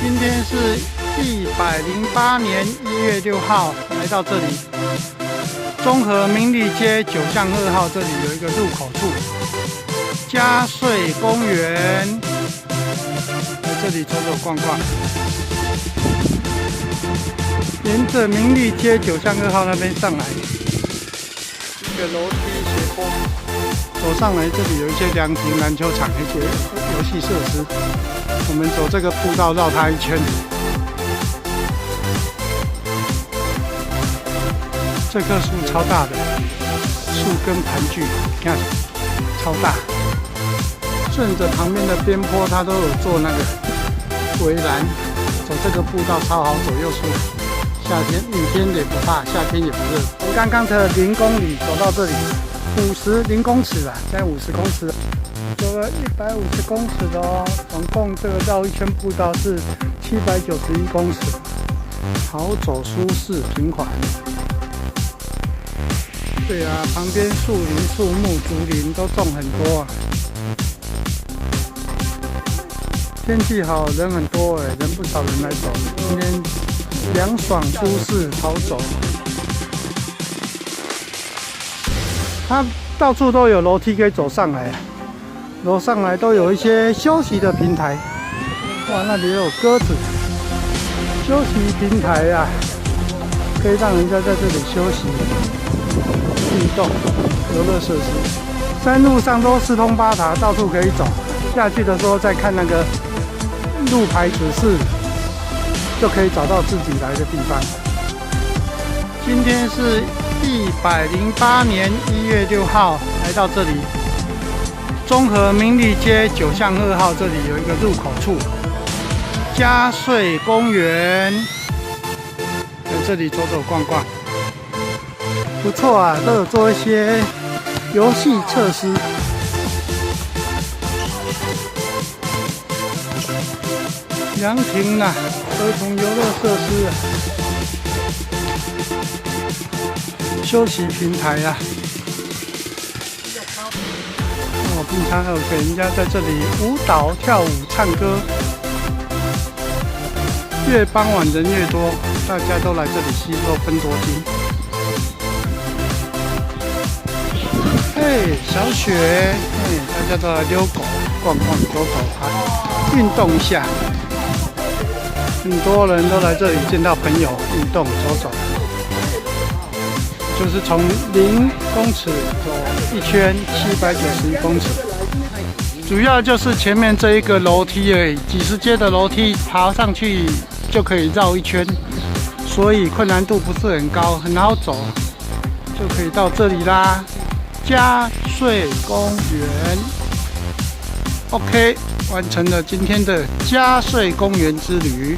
今天是108年1月6号，来到这里，中和民利街9巷2号，这里有一个入口处，嘉穗公园，来这里走走逛逛。沿着民利街9巷2号那边上来，一个楼梯斜坡，走上来这里有一些凉亭、篮球场，一些游戏设施。我们走这个步道绕它一圈。这棵树超大的，树根盘踞，你看超大。顺着旁边的边坡，它都有做那个围栏，走这个步道超好走又舒服。夏天、雨天也不怕，夏天也不热。我刚刚的0公里走到这里，0公尺啦，现在50公尺，走了150公尺的哦。总共这个绕一圈步道是791公尺，好走、舒适、平缓。对啊，旁边树林、树木、竹林都种很多啊。天气好，人很多人不少人来走。今天凉爽、舒适、好走。它到处都有楼梯可以走上来，楼上来都有一些休息的平台。哇，那里有鸽子，休息平台啊，可以让人家在这里休息。运动、游乐设施，山路上都四通八达，到处可以走。下去的时候再看那个路牌指示，就可以找到自己来的地方。今天是108年1月6号，来到这里，中和民利街9巷2号，这里有一个入口处，嘉穗公园，在这里走走逛逛。不错啊，都有做一些游戏设施。凉亭啊，儿童游乐设施啊，休息平台啊。我平常还有给人家在这里舞蹈、跳舞、唱歌。越傍晚人越多，大家都来这里吸收芬多精。小雪，大家都来遛狗、逛逛、走走啊，运动一下。很多人都来这里见到朋友，运动走走，就是从0公尺走一圈791公尺。主要就是前面这一个楼梯而已，几十阶的楼梯爬上去就可以绕一圈，所以困难度不是很高，很好走，就可以到这里啦。嘉穗公园 ，OK， 完成了今天的嘉穗公园之旅。